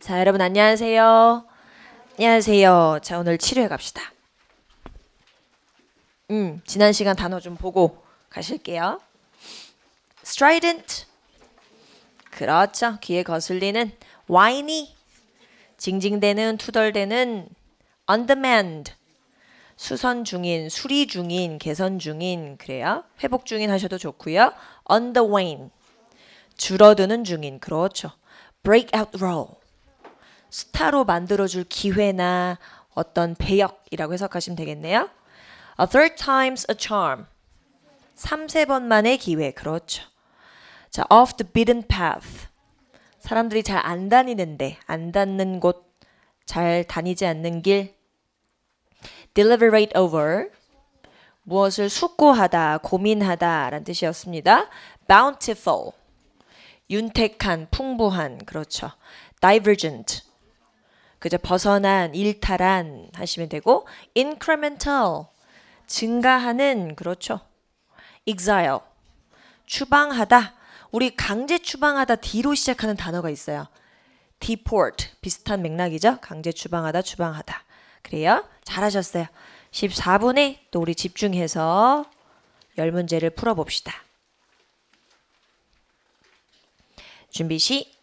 자, 여러분 안녕하세요. 안녕하세요. 자, 오늘 치료해 갑시다. 지난 시간 단어 좀 보고 가실게요. strident. 그렇죠. 귀에 거슬리는 whiny. 징징대는 투덜대는 on-demand. 수선 중인, 수리 중인, 개선 중인 그래요. 회복 중인 하셔도 좋고요. on the wane. 줄어드는 중인. 그렇죠. breakout role. 스타로 만들어줄 기회나 어떤 배역이라고 해석하시면 되겠네요. A third time's a charm. 3~4번 만의 기회. 그렇죠. 자, off the beaten path. 사람들이 잘 안 다니는데, 안 닿는 곳, 잘 다니지 않는 길. deliberate over. 무엇을 숙고하다, 고민하다 라는 뜻이었습니다. bountiful. 윤택한, 풍부한. 그렇죠. divergent. 그저 벗어난, 일탈한 하시면 되고 incremental. 증가하는. 그렇죠. exile. 추방하다. 우리 강제 추방하다 D로 시작하는 단어가 있어요. deport. 비슷한 맥락이죠. 강제 추방하다, 추방하다. 그래요. 잘하셨어요. 14분에 또 우리 집중해서 10문제를 풀어봅시다. 준비 시작.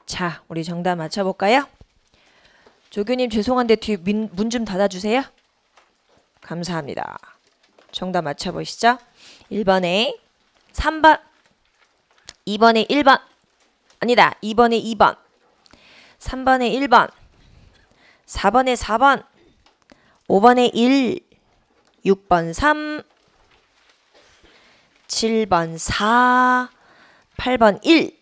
자, 우리 정답 맞춰볼까요? 조교님 죄송한데 뒤 문 좀 닫아주세요. 감사합니다. 정답 맞춰보시죠. 1번에 3번, 2번에 1번, 아니다 2번에 2번, 3번에 1번, 4번에 4번, 5번에 1, 6번 3, 7번 4, 8번 1,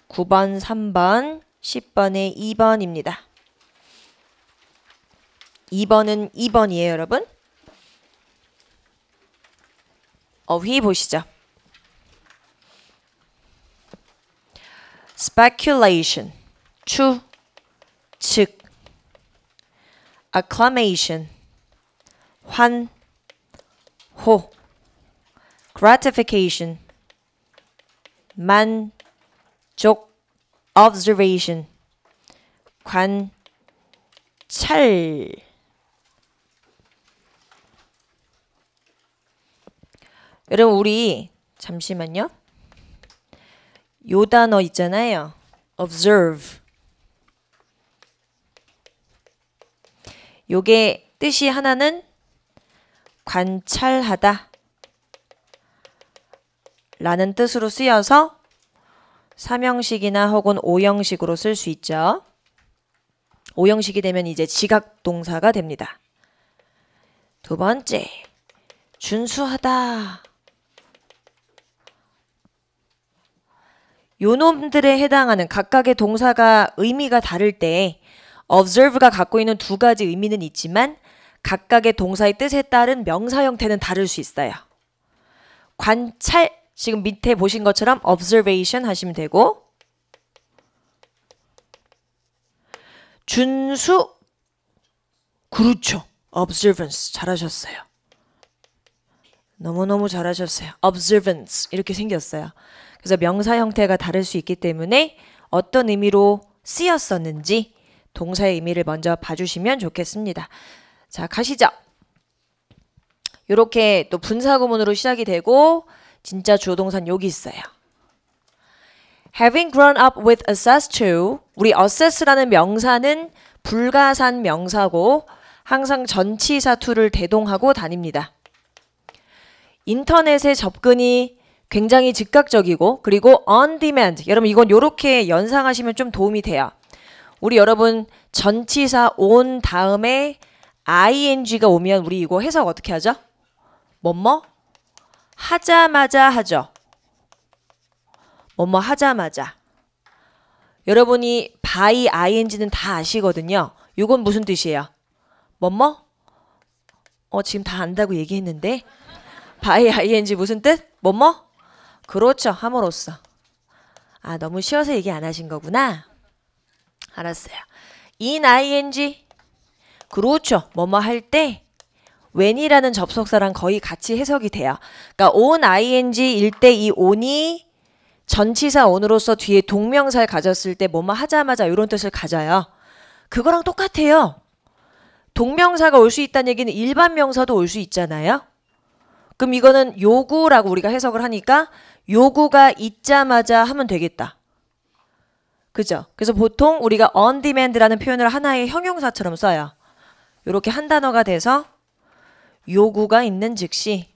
9번 3번, 10번에 2번입니다. 2번은 2번이에요, 여러분. 어휘 보시죠. speculation, 추측. acclamation, 환호. gratification, 만족. observation, 관찰. 여러분 우리 잠시만요. 요 단어 있잖아요. observe. 요게 뜻이 하나는 관찰하다 라는 뜻으로 쓰여서 삼형식이나 혹은 오형식으로 쓸 수 있죠. 오형식이 되면 이제 지각 동사가 됩니다. 두 번째, 준수하다. 요놈들에 해당하는 각각의 동사가 의미가 다를 때 observe가 갖고 있는 두 가지 의미는 있지만 각각의 동사의 뜻에 따른 명사 형태는 다를 수 있어요. 관찰, 지금 밑에 보신 것처럼 observation 하시면 되고, 준수, 그렇죠. observance 잘하셨어요. 너무너무 잘하셨어요. observance 이렇게 생겼어요. 그래서 명사 형태가 다를 수 있기 때문에 어떤 의미로 쓰였었는지 동사의 의미를 먼저 봐주시면 좋겠습니다. 자, 가시죠. 이렇게 또 분사구문으로 시작이 되고 진짜 주어 동사는 여기 있어요. Having grown up with access to, 우리 access라는 명사는 불가산 명사고 항상 전치사 to를 대동하고 다닙니다. 인터넷의 접근이 굉장히 즉각적이고 그리고 on demand, 여러분 이건 이렇게 연상하시면 좀 도움이 돼요. 우리 여러분 전치사 on 다음에 ing가 오면 우리 이거 해석 어떻게 하죠? 뭐뭐 하자마자 하죠. 뭐뭐 하자마자. 여러분이 by ing는 다 아시거든요. 이건 무슨 뜻이에요? 뭐뭐? 지금 다 안다고 얘기했는데 by ing 무슨 뜻? 뭐뭐? 그렇죠. 함으로써. 아, 너무 쉬워서 얘기 안 하신 거구나. 알았어요. in ing. 그렇죠. 뭐뭐 할 때 when이라는 접속사랑 거의 같이 해석이 돼요. 그러니까 on ing일 때 이 on이 전치사 on으로서 뒤에 동명사를 가졌을 때 뭐뭐 하자마자 이런 뜻을 가져요. 그거랑 똑같아요. 동명사가 올 수 있다는 얘기는 일반 명사도 올 수 있잖아요. 그럼 이거는 요구라고 우리가 해석을 하니까 요구가 있자마자 하면 되겠다. 그죠? 그래서 보통 우리가 on demand라는 표현을 하나의 형용사처럼 써요. 이렇게 한 단어가 돼서 요구가 있는 즉시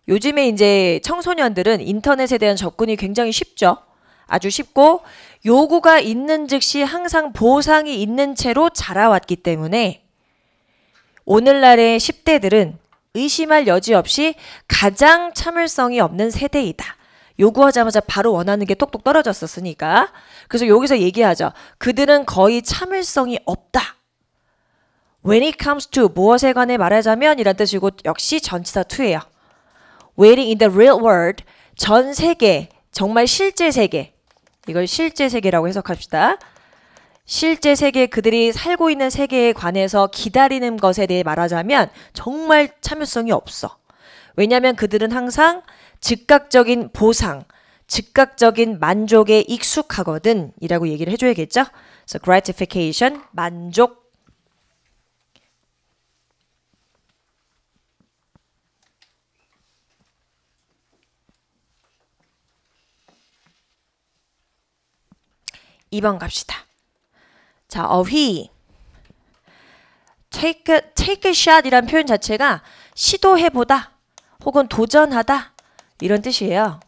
요즘에 이제 청소년들은 인터넷에 대한 접근이 굉장히 쉽죠. 아주 쉽고 요구가 있는 즉시 항상 보상이 있는 채로 자라왔기 때문에 오늘날의 10대들은 의심할 여지 없이 가장 참을성이 없는 세대이다. 요구하자마자 바로 원하는 게 똑똑 떨어졌었으니까. 그래서 여기서 얘기하죠. 그들은 거의 참을성이 없다. When it comes to 무엇에 관해 말하자면 이란 뜻이고 역시 전치사 to예요. Waiting in the real world, 전 세계, 정말 실제 세계. 이걸 실제 세계라고 해석합시다. 실제 세계, 그들이 살고 있는 세계에 관해서 기다리는 것에 대해 말하자면 정말 참을성이 없어. 왜냐하면 그들은 항상 즉각적인 보상, 즉각적인 만족에 익숙하거든 이라고 얘기를 해줘야겠죠. 그래서 gratification, 만족. 2번 갑시다. 자, 어휘. take a shot 이란 표현 자체가 시도해보다 혹은 도전하다 이런 뜻이에요.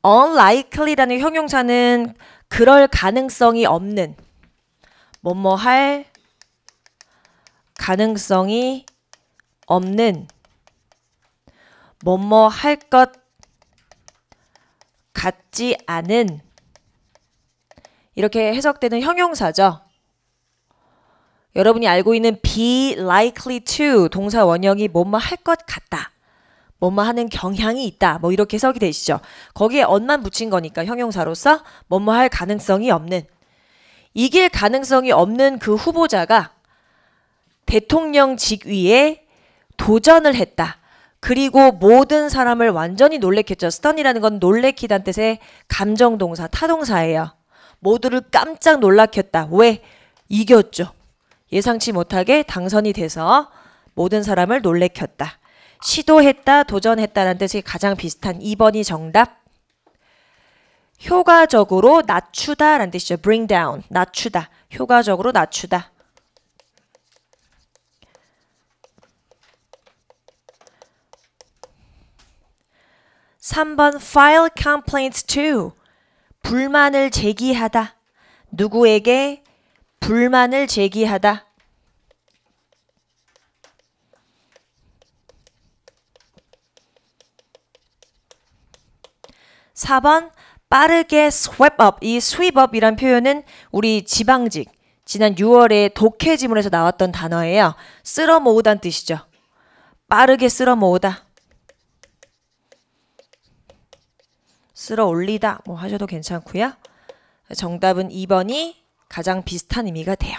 unlikely라는 형용사는 그럴 가능성이 없는 뭐뭐 할 가능성이 없는 뭐뭐 할 것 같지 않은 이렇게 해석되는 형용사죠. 여러분이 알고 있는 be likely to 동사 원형이 뭐뭐 할 것 같다. 뭐뭐 하는 경향이 있다. 뭐 이렇게 해석이 되시죠. 거기에 on만 붙인 거니까 형용사로서 뭐뭐 할 가능성이 없는 이길 가능성이 없는 그 후보자가 대통령 직위에 도전을 했다. 그리고 모든 사람을 완전히 놀래켰죠. stun이라는 건 놀래키다는 뜻의 감정동사, 타동사예요. 모두를 깜짝 놀라켰다. 왜? 이겼죠. 예상치 못하게 당선이 돼서 모든 사람을 놀래켰다. 시도했다, 도전했다라는 뜻이 가장 비슷한 2번이 정답. 효과적으로 낮추다 라는 뜻이죠. bring down, 낮추다. 효과적으로 낮추다. 3번 file complaints to 불만을 제기하다. 누구에게 불만을 제기하다. 4번 빠르게 sweep up. 이 sweep up 이란 표현은 우리 지방직 지난 6월에 독해 지문에서 나왔던 단어예요. 쓸어 모으다는 뜻이죠. 빠르게 쓸어 모으다. 쓸어 올리다 뭐 하셔도 괜찮고요. 정답은 2번이 가장 비슷한 의미가 돼요.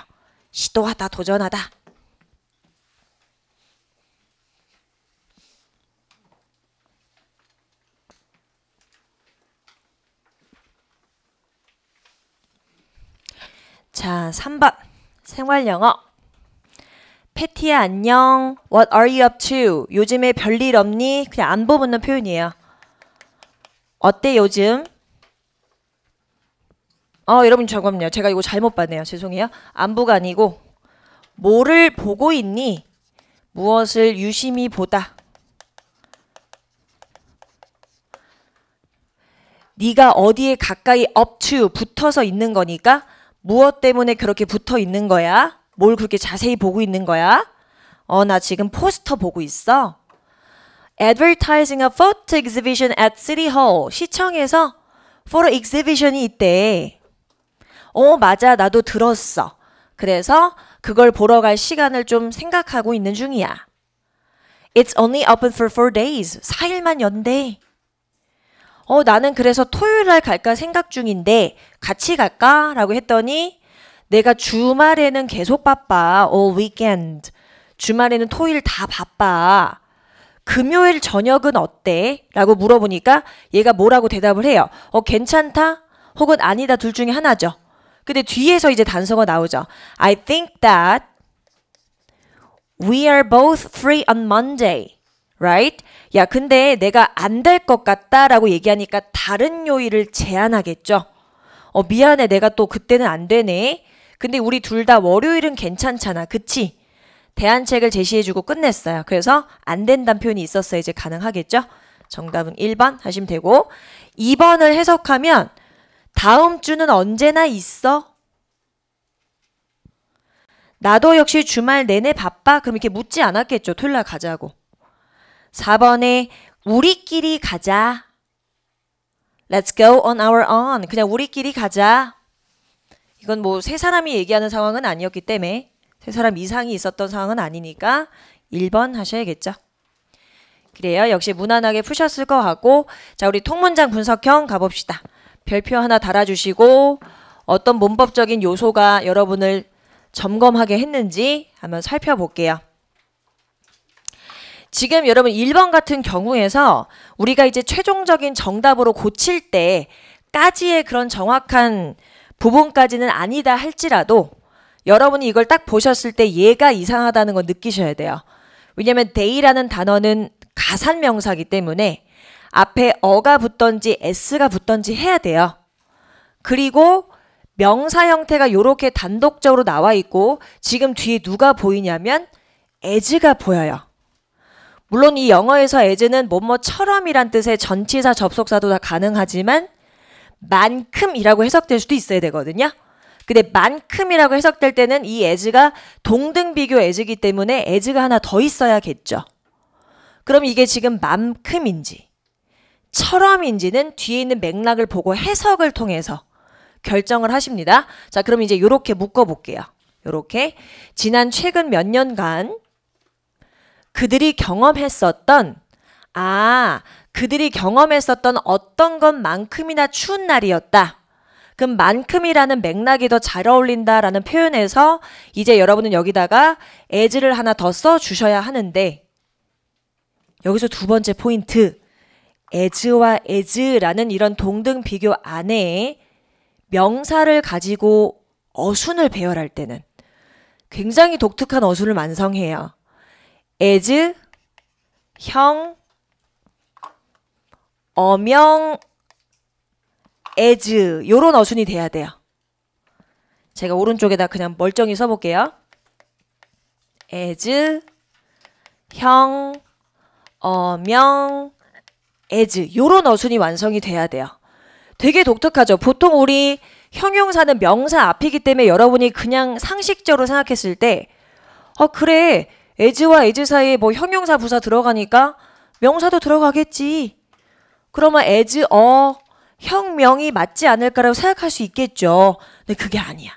시도하다, 도전하다. 자, 3번 생활영어. 패티야 안녕. What are you up to? 요즘에 별일 없니? 그냥 안부 묻는 표현이에요. 어때 요즘? 여러분 잠깐만요. 제가 이거 잘못 봤네요. 죄송해요. 안부가 아니고 뭐를 보고 있니? 무엇을 유심히 보다. 네가 어디에 가까이 up to 붙어서 있는 거니까 무엇 때문에 그렇게 붙어 있는 거야? 뭘 그렇게 자세히 보고 있는 거야? 나 지금 포스터 보고 있어. Advertising a photo exhibition at City Hall. 시청에서 포토 exhibition이 있대. 맞아. 나도 들었어. 그래서 그걸 보러 갈 시간을 좀 생각하고 있는 중이야. It's only open for 4 days. 4일만 연대. 나는 그래서 토요일 날 갈까 생각 중인데 같이 갈까? 라고 했더니 내가 주말에는 계속 바빠. all weekend. 주말에는 토요일 다 바빠. 금요일 저녁은 어때? 라고 물어보니까 얘가 뭐라고 대답을 해요. 괜찮다? 혹은 아니다 둘 중에 하나죠. 근데 뒤에서 이제 단서가 나오죠. I think that we are both free on Monday. Right? 야, 근데 내가 안 될 것 같다 라고 얘기하니까 다른 요일을 제안하겠죠. 미안해. 내가 또 그때는 안 되네. 근데 우리 둘 다 월요일은 괜찮잖아. 그치? 대안책을 제시해주고 끝냈어요. 그래서 안 된다는 표현이 있었어요. 이제 가능하겠죠? 정답은 1번 하시면 되고 2번을 해석하면 다음 주는 언제나 있어? 나도 역시 주말 내내 바빠? 그럼 이렇게 묻지 않았겠죠. 토요일 날 가자고. 4번에 우리끼리 가자. Let's go on our own. 그냥 우리끼리 가자. 이건 뭐 세 사람이 얘기하는 상황은 아니었기 때문에 세 사람 이상이 있었던 상황은 아니니까 1번 하셔야겠죠. 그래요. 역시 무난하게 푸셨을 것 같고 자 우리 통문장 분석형 가봅시다. 별표 하나 달아주시고 어떤 문법적인 요소가 여러분을 점검하게 했는지 한번 살펴볼게요. 지금 여러분 1번 같은 경우에서 우리가 이제 최종적인 정답으로 고칠 때까지의 그런 정확한 부분까지는 아니다 할지라도 여러분이 이걸 딱 보셨을 때 얘가 이상하다는 걸 느끼셔야 돼요. 왜냐면 day라는 단어는 가산명사이기 때문에 앞에 어가 붙던지 s가 붙던지 해야 돼요. 그리고 명사 형태가 이렇게 단독적으로 나와 있고 지금 뒤에 누가 보이냐면 as가 보여요. 물론 이 영어에서 as는 뭐뭐처럼이란 뜻의 전치사 접속사도 다 가능하지만 만큼이라고 해석될 수도 있어야 되거든요. 근데 만큼이라고 해석될 때는 이 as가 동등비교 as이기 때문에 as가 하나 더 있어야겠죠. 그럼 이게 지금 만큼인지 처럼인지는 뒤에 있는 맥락을 보고 해석을 통해서 결정을 하십니다. 자, 그럼 이제 요렇게 묶어볼게요. 요렇게 최근 몇 년간 그들이 경험했었던 어떤 것만큼이나 추운 날이었다. 그럼 만큼이라는 맥락이 더 잘 어울린다라는 표현에서 이제 여러분은 여기다가 as를 하나 더 써주셔야 하는데 여기서 두 번째 포인트 as와 as라는 이런 동등 비교 안에 명사를 가지고 어순을 배열할 때는 굉장히 독특한 어순을 완성해요. as, 형, 어명, as 요런 어순이 돼야 돼요. 제가 오른쪽에다 그냥 멀쩡히 써볼게요. as, 형, 어명, as 요런 어순이 완성이 돼야 돼요. 되게 독특하죠. 보통 우리 형용사는 명사 앞이기 때문에 여러분이 그냥 상식적으로 생각했을 때 그래 as와 as 사이에 뭐 형용사 부사 들어가니까 명사도 들어가겠지. 그러면 as, 형, 명이 맞지 않을까라고 생각할 수 있겠죠. 근데 그게 아니야.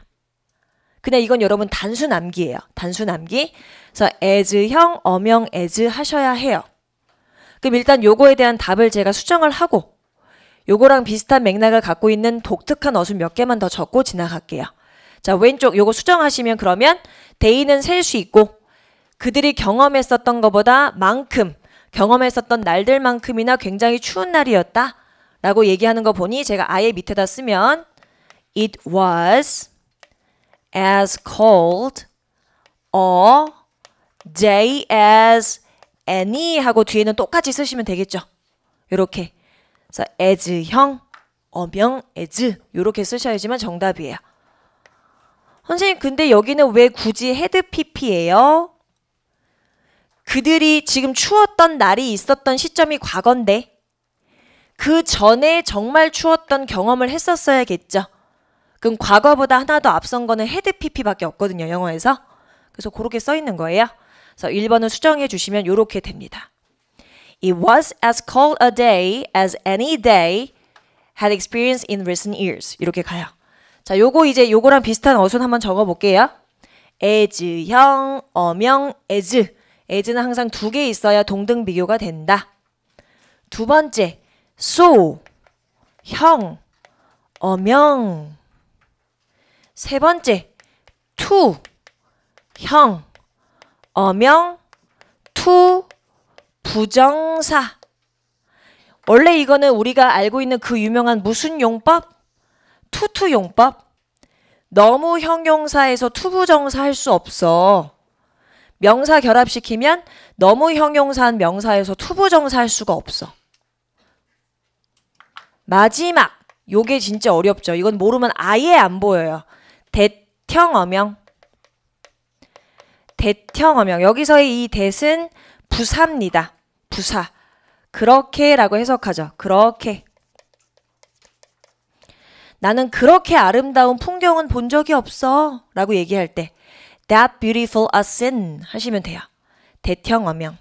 그냥 이건 여러분 단순 암기예요. 단순 암기. 그래서 as, 형, 어명, as 하셔야 해요. 그럼 일단 요거에 대한 답을 제가 수정을 하고 요거랑 비슷한 맥락을 갖고 있는 독특한 어순 몇 개만 더 적고 지나갈게요. 자, 왼쪽 요거 수정하시면 그러면 they는 셀 수 있고 그들이 경험했었던 것보다 만큼 경험했었던 날들만큼이나 굉장히 추운 날이었다 라고 얘기하는 거 보니 제가 아예 밑에다 쓰면 It was as cold a day as any 하고 뒤에는 똑같이 쓰시면 되겠죠. 요렇게 그래서 as형, 어명, as 요렇게 쓰셔야지만 정답이에요. 선생님 근데 여기는 왜 굳이 헤드 PP예요? 그들이 지금 추웠던 날이 있었던 시점이 과거인데 그 전에 정말 추웠던 경험을 했었어야겠죠. 그럼 과거보다 하나 더 앞선 거는 헤드 PP밖에 없거든요. 영어에서. 그래서 그렇게 써 있는 거예요. 그래서 1번을 수정해 주시면 이렇게 됩니다. It was as cold a day as any day had experienced in recent years. 이렇게 가요. 자, 요거랑 비슷한 어순 한번 적어 볼게요. as형, 어명, as. as는 항상 두 개 있어야 동등 비교가 된다. 두 번째, so, 형, 어명. 세 번째, to, 형, 어명, to, 부정사. 원래 이거는 우리가 알고 있는 그 유명한 무슨 용법? 투투 용법. 너무 형용사에서 투부정사 할 수 없어. 명사 결합시키면 너무 형용사한 명사에서 투부정사 할 수가 없어. 마지막 요게 진짜 어렵죠. 이건 모르면 아예 안 보여요. 대형어명. 대형어명. 여기서의 이 대는 부사입니다. 부사. 그렇게 라고 해석하죠. 그렇게. 나는 그렇게 아름다운 풍경은 본 적이 없어 라고 얘기할 때 That beautiful a scene 하시면 돼요. 대형어명.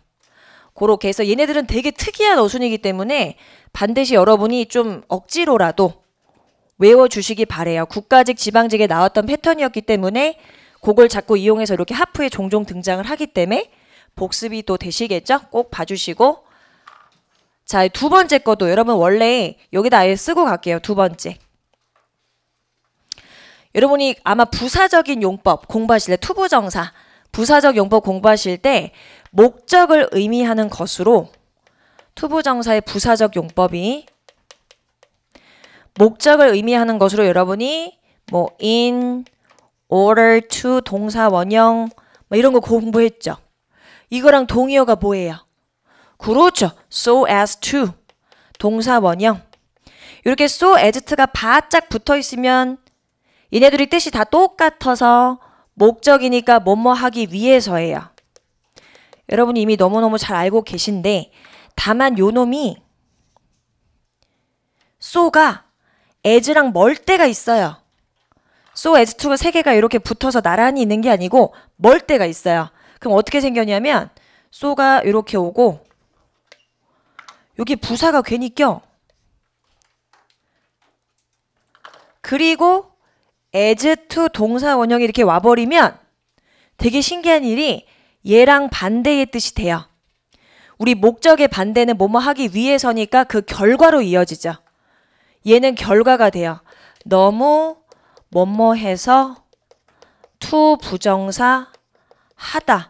그렇게 해서 얘네들은 되게 특이한 어순이기 때문에 반드시 여러분이 좀 억지로라도 외워주시기 바래요. 국가직, 지방직에 나왔던 패턴이었기 때문에 그걸 자꾸 이용해서 이렇게 하프에 종종 등장을 하기 때문에 복습이 또 되시겠죠? 꼭 봐주시고. 자, 두 번째 것도 여러분 원래 여기다 아예 쓰고 갈게요. 두 번째. 여러분이 아마 부사적인 용법 공부하실 때 투부정사 부사적 용법 공부하실 때 목적을 의미하는 것으로 투부정사의 부사적 용법이 목적을 의미하는 것으로 여러분이 뭐 in, order to, 동사 원형 뭐 이런 거 공부했죠. 이거랑 동의어가 뭐예요? 그렇죠. so as to, 동사 원형. 이렇게 so as가 바짝 붙어 있으면 얘네들이 뜻이 다 똑같아서 목적이니까 뭐뭐 하기 위해서예요. 여러분이 이미 너무너무 잘 알고 계신데 다만 요 놈이 so가 as랑 멀 때가 있어요. so as to가 세 개가 이렇게 붙어서 나란히 있는 게 아니고 멀 때가 있어요. 그럼 어떻게 생겼냐면 so가 이렇게 오고 여기 부사가 괜히 껴. 그리고 as to 동사 원형이 이렇게 와버리면 되게 신기한 일이 얘랑 반대의 뜻이 돼요. 우리 목적의 반대는 뭐뭐 하기 위해서니까 그 결과로 이어지죠. 얘는 결과가 돼요. 너무 뭐뭐 해서 to 부정사 하다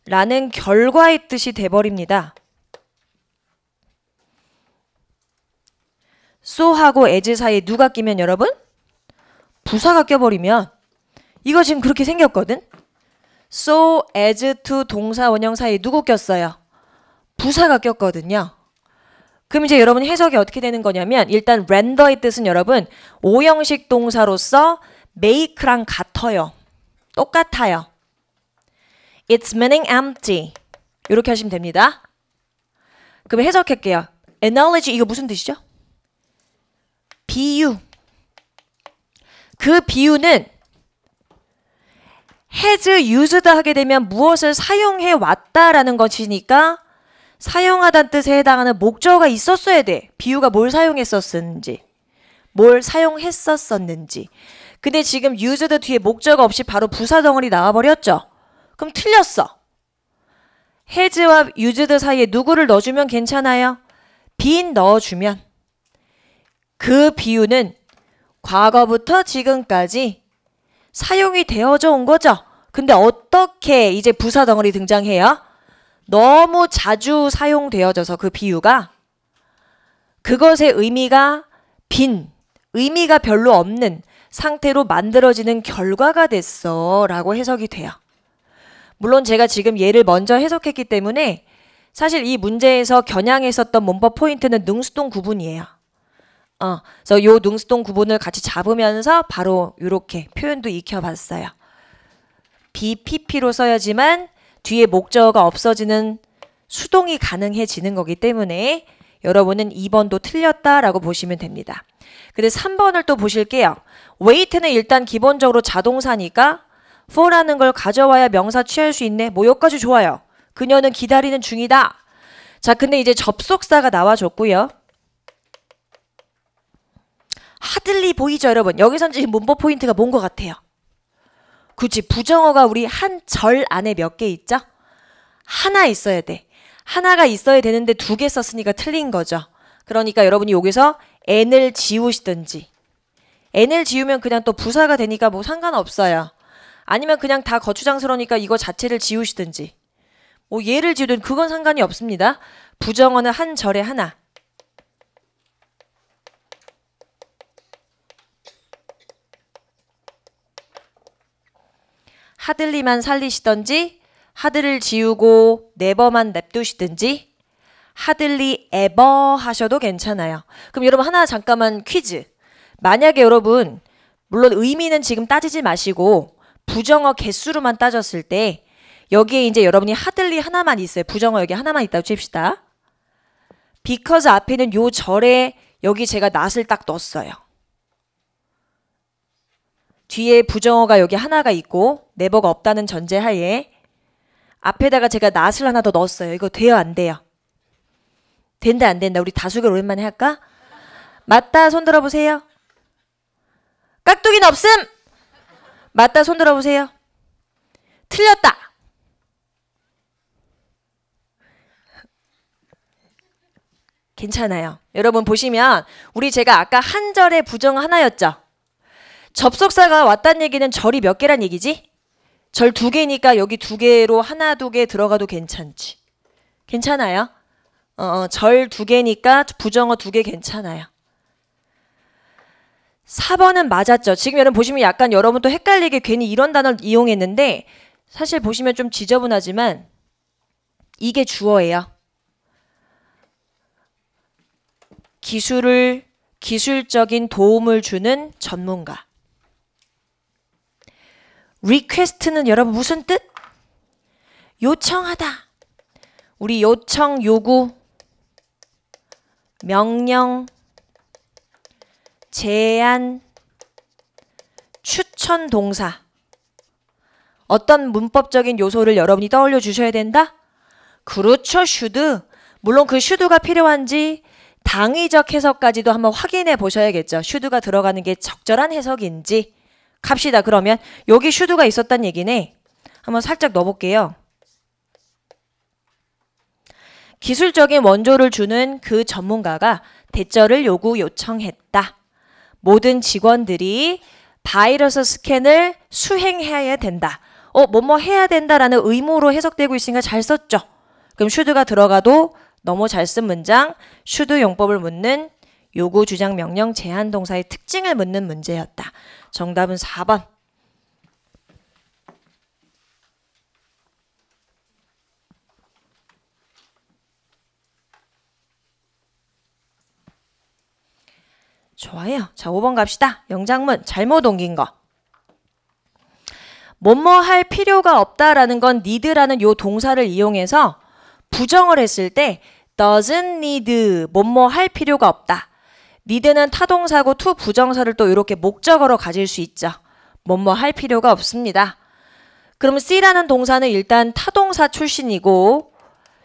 라는 결과의 뜻이 돼버립니다. so하고 as 사이에 누가 끼면 여러분? 부사가 껴버리면 이거 지금 그렇게 생겼거든? so as to 동사 원형 사이에 누구 꼈어요? 부사가 꼈거든요. 그럼 이제 여러분 해석이 어떻게 되는 거냐면 일단 render의 뜻은 여러분 오형식 동사로서 make랑 같아요. 똑같아요. It's meaning empty. 이렇게 하시면 됩니다. 그럼 해석할게요. analogy 이거 무슨 뜻이죠? 비유. 그 비유는 has used 하게 되면 무엇을 사용해 왔다라는 것이니까 사용하다는 뜻에 해당하는 목적어가 있었어야 돼. 비유가 뭘 사용했었는지, 뭘 사용했었었는지. 근데 지금 used 뒤에 목적어 없이 바로 부사 덩어리 나와버렸죠. 그럼 틀렸어. has와 used 사이에 누구를 넣어주면 괜찮아요? been 넣어주면 그 비유는 과거부터 지금까지 사용이 되어져 온 거죠. 근데 어떻게 이제 부사 덩어리 등장해요? 너무 자주 사용되어져서 그 비유가 그것의 의미가 빈, 의미가 별로 없는 상태로 만들어지는 결과가 됐어 라고 해석이 돼요. 물론 제가 지금 얘를 먼저 해석했기 때문에 사실 이 문제에서 겨냥했었던 문법 포인트는 능수동 구분이에요. 그래서 요 능수동 구분을 같이 잡으면서 바로 이렇게 표현도 익혀봤어요. BPP로 써야지만 뒤에 목적어가 없어지는 수동이 가능해지는 거기 때문에 여러분은 2번도 틀렸다라고 보시면 됩니다. 근데 3번을 또 보실게요. wait는 일단 기본적으로 자동사니까 for라는 걸 가져와야 명사 취할 수 있네. 뭐 여기까지 좋아요. 그녀는 기다리는 중이다. 자, 근데 이제 접속사가 나와줬고요. 하들리 보이죠, 여러분? 여기선 지금 문법 포인트가 뭔 것 같아요? 그치, 부정어가 우리 한 절 안에 몇 개 있죠? 하나 있어야 돼. 하나가 있어야 되는데 2개 썼으니까 틀린 거죠. 그러니까 여러분이 여기서 n을 지우시든지 n을 지우면 그냥 또 부사가 되니까 뭐 상관없어요. 아니면 그냥 다 거추장스러우니까 이거 자체를 지우시든지 뭐 얘를 지우든 그건 상관이 없습니다. 부정어는 한 절에 하나. 하들리만 살리시던지 하들을 지우고 네버만 냅두시든지 하들리 에버 하셔도 괜찮아요. 그럼 여러분 하나 잠깐만 퀴즈. 만약에 여러분 물론 의미는 지금 따지지 마시고 부정어 개수로만 따졌을 때 여기에 이제 여러분이 하들리 하나만 있어요. 부정어 여기 하나만 있다고 칩시다. because 앞에는 요 절에 여기 제가 not을 딱 넣었어요. 뒤에 부정어가 여기 하나가 있고 네버가 없다는 전제하에 앞에다가 제가 not을 하나 더 넣었어요. 이거 돼요, 안 돼요? 된다, 안 된다? 우리 다수결 오랜만에 할까? 맞다, 손 들어보세요. 깍두기는 없음! 맞다, 손 들어보세요. 틀렸다! 괜찮아요. 여러분 보시면 우리 제가 아까 한 절의 부정 하나였죠? 접속사가 왔다는 얘기는 절이 몇 개란 얘기지? 절 2개니까 여기 2개로 하나, 2개 들어가도 괜찮지. 괜찮아요? 절 2개니까 부정어 2개 괜찮아요. 4번은 맞았죠. 지금 여러분 보시면 약간 여러분 또 헷갈리게 괜히 이런 단어를 이용했는데 사실 보시면 좀 지저분하지만 이게 주어예요. 기술적인 도움을 주는 전문가. request는 여러분 무슨 뜻? 요청하다. 우리 요청, 요구, 명령, 제안, 추천 동사. 어떤 문법적인 요소를 여러분이 떠올려 주셔야 된다? 그렇죠, should. 물론 그 should가 필요한지 당위적 해석까지도 한번 확인해 보셔야겠죠. should가 들어가는 게 적절한 해석인지. 갑시다. 그러면 여기 should가 있었단 얘기네. 한번 살짝 넣어볼게요. 기술적인 원조를 주는 그 전문가가 대절을 요청했다. 모든 직원들이 바이러스 스캔을 수행해야 된다. 뭐뭐 해야 된다라는 의무로 해석되고 있으니까 잘 썼죠. 그럼 should가 들어가도 너무 잘 쓴 문장, should 용법을 묻는 요구, 주장, 명령, 제한 동사의 특징을 묻는 문제였다. 정답은 4번. 좋아요. 자, 5번 갑시다. 영장문 잘못 옮긴 거. 뭐뭐 할 필요가 없다라는 건 need라는 요 동사를 이용해서 부정을 했을 때 doesn't need, 뭐뭐 할 필요가 없다. need는 타동사고 to 부정사를 또 이렇게 목적어로 가질 수 있죠. 뭐뭐 할 필요가 없습니다. 그럼 C라는 동사는 일단 타동사 출신이고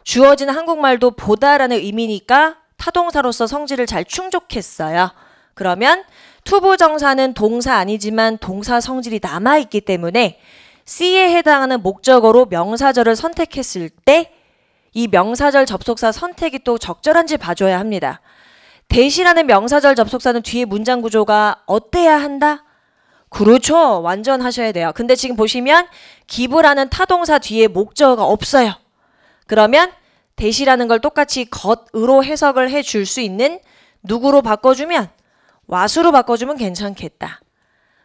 주어진 한국말도 보다라는 의미니까 타동사로서 성질을 잘 충족했어요. 그러면 to 부정사는 동사 아니지만 동사 성질이 남아있기 때문에 C에 해당하는 목적어로 명사절을 선택했을 때 이 명사절 접속사 선택이 또 적절한지 봐줘야 합니다. 대시라는 명사절 접속사는 뒤에 문장 구조가 어때야 한다? 그렇죠. 완전 하셔야 돼요. 근데 지금 보시면 give라는 타동사 뒤에 목적어가 없어요. 그러면 대시라는 걸 똑같이 것으로 해석을 해줄 수 있는 누구로 바꿔주면? what으로 바꿔주면 괜찮겠다.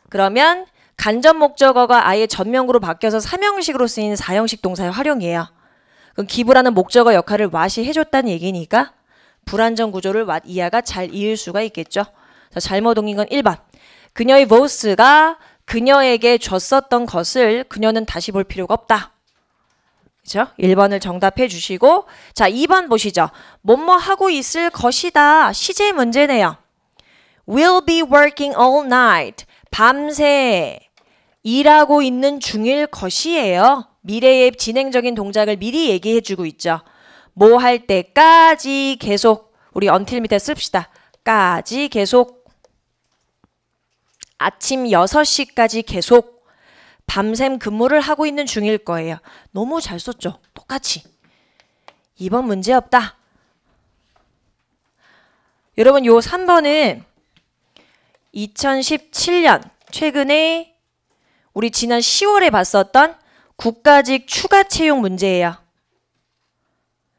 그러면 간접 목적어가 아예 전명구로 바뀌어서 삼형식으로 쓰이는 사형식 동사의 활용이에요. 그럼 give라는 목적어 역할을 what이 해줬다는 얘기니까 불완전 구조를 what 이하가 잘 이을 수가 있겠죠. 자, 잘못 옮긴 건 1번. 그녀의 boss가 그녀에게 줬었던 것을 그녀는 다시 볼 필요가 없다. 그렇죠? 1번을 정답해 주시고 자 2번 보시죠. 뭐뭐 하고 있을 것이다. 시제 문제네요. Will be working all night. 밤새 일하고 있는 중일 것이에요. 미래의 진행적인 동작을 미리 얘기해 주고 있죠. 뭐 할 때까지 계속 우리 until 밑에 씁시다. 까지 계속 아침 6시까지 계속 밤샘 근무를 하고 있는 중일 거예요. 너무 잘 썼죠? 똑같이. 2번 문제 없다. 여러분 요 3번은 2017년 최근에 우리 지난 10월에 봤었던 국가직 추가 채용 문제예요.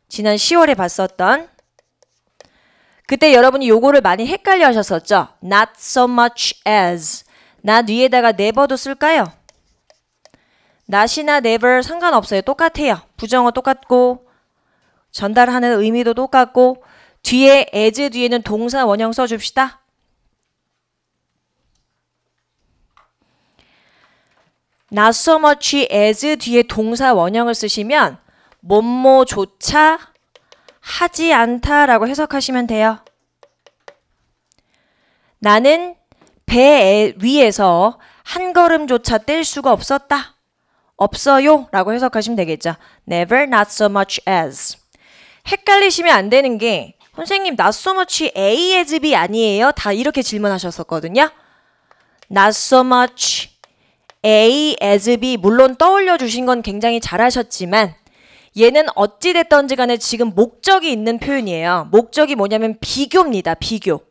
지난 10월에 봤었던 그때 여러분이 요거를 많이 헷갈려 하셨었죠? Not so much as not 위에다가 never도 쓸까요? not이나 never 상관없어요. 똑같아요. 부정어 똑같고 전달하는 의미도 똑같고 뒤에 as 뒤에는 동사 원형 써줍시다. Not so much as 뒤에 동사 원형을 쓰시면 뭐뭐조차 하지 않다라고 해석하시면 돼요. 나는 배 위에서 한 걸음조차 뗄 수가 없었다. 없어요 라고 해석하시면 되겠죠. Never, not so much as. 헷갈리시면 안 되는 게 선생님 not so much A as B 아니에요? 다 이렇게 질문하셨었거든요. Not so much A as B 물론 떠올려 주신 건 굉장히 잘하셨지만 얘는 어찌됐던지 간에 지금 목적이 있는 표현이에요. 목적이 뭐냐면 비교입니다. 비교.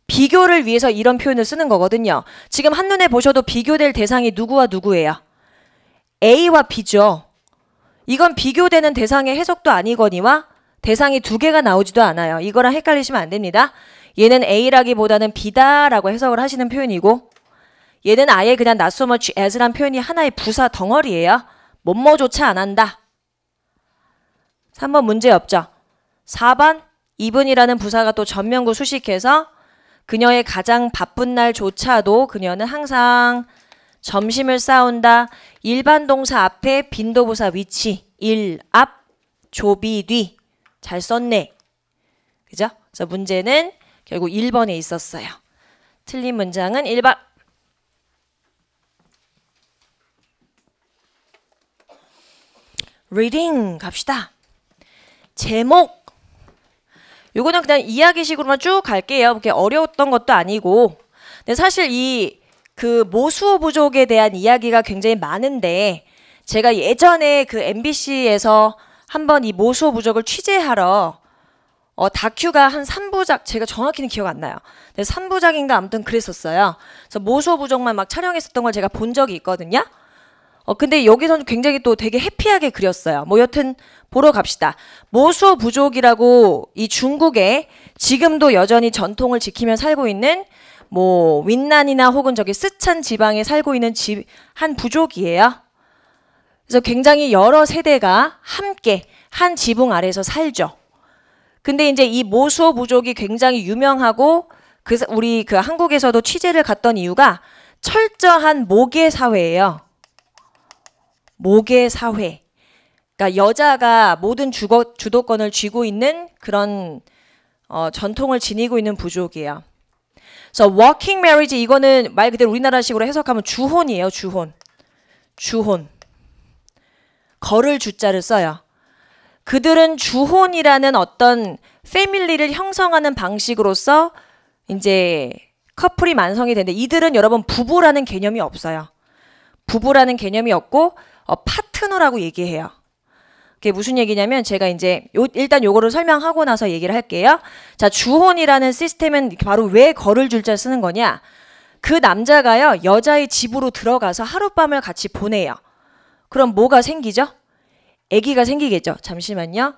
비교를 위해서 이런 표현을 쓰는 거거든요. 지금 한눈에 보셔도 비교될 대상이 누구와 누구예요? A와 B죠. 이건 비교되는 대상의 해석도 아니거니와 대상이 두 개가 나오지도 않아요. 이거랑 헷갈리시면 안 됩니다. 얘는 A라기보다는 B다라고 해석을 하시는 표현이고 얘는 아예 그냥 not so much as란 표현이 하나의 부사 덩어리예요. 뭐뭐조차 안 한다. 3번 문제 없죠. 4번 이분이라는 부사가 또 전명구 수식해서 그녀의 가장 바쁜 날조차도 그녀는 항상 점심을 싸운다. 일반 동사 앞에 빈도부사 위치. 일, 앞, 조비, 뒤. 잘 썼네. 그죠? 그래서 문제는 결국 1번에 있었어요. 틀린 문장은 1번. reading 갑시다. 제목. 요거는 그냥 이야기식으로만 쭉 갈게요. 그렇게 어려웠던 것도 아니고. 근데 사실 이 그 모수어 부족에 대한 이야기가 굉장히 많은데 제가 예전에 그 MBC에서 한번 이 모수어 부족을 취재하러 다큐가 한 3부작, 제가 정확히는 기억 안 나요. 근데 3부작인가 아무튼 그랬었어요. 그래서 모수어 부족만 막 촬영했었던 걸 제가 본 적이 있거든요. 근데 여기서는 굉장히 또 되게 해피하게 그렸어요. 뭐 여튼 보러 갑시다. 모수어 부족이라고 이 중국에 지금도 여전히 전통을 지키며 살고 있는 뭐 윈난이나 혹은 저기 쓰촨 지방에 살고 있는 한 부족이에요. 그래서 굉장히 여러 세대가 함께 한 지붕 아래에서 살죠. 근데 이제 이 모수어 부족이 굉장히 유명하고 우리 그 한국에서도 취재를 갔던 이유가 철저한 모계 사회예요. 모계 사회. 그러니까 여자가 모든 주도권을 쥐고 있는 그런 전통을 지니고 있는 부족이에요. 그래서 working marriage 이거는 말 그대로 우리나라식으로 해석하면 주혼이에요. 주혼. 주혼. 걸을 주자를 써요. 그들은 주혼이라는 어떤 패밀리를 형성하는 방식으로서 이제 커플이 완성이 되는데 이들은 여러분 부부라는 개념이 없어요. 부부라는 개념이 없고 파트너라고 얘기해요. 그게 무슨 얘기냐면 제가 이제 일단 요거를 설명하고 나서 얘기를 할게요. 자, 주혼이라는 시스템은 바로 왜 걸을 줄자 쓰는 거냐? 그 남자가요 여자의 집으로 들어가서 하룻밤을 같이 보내요. 그럼 뭐가 생기죠? 아기가 생기겠죠. 잠시만요.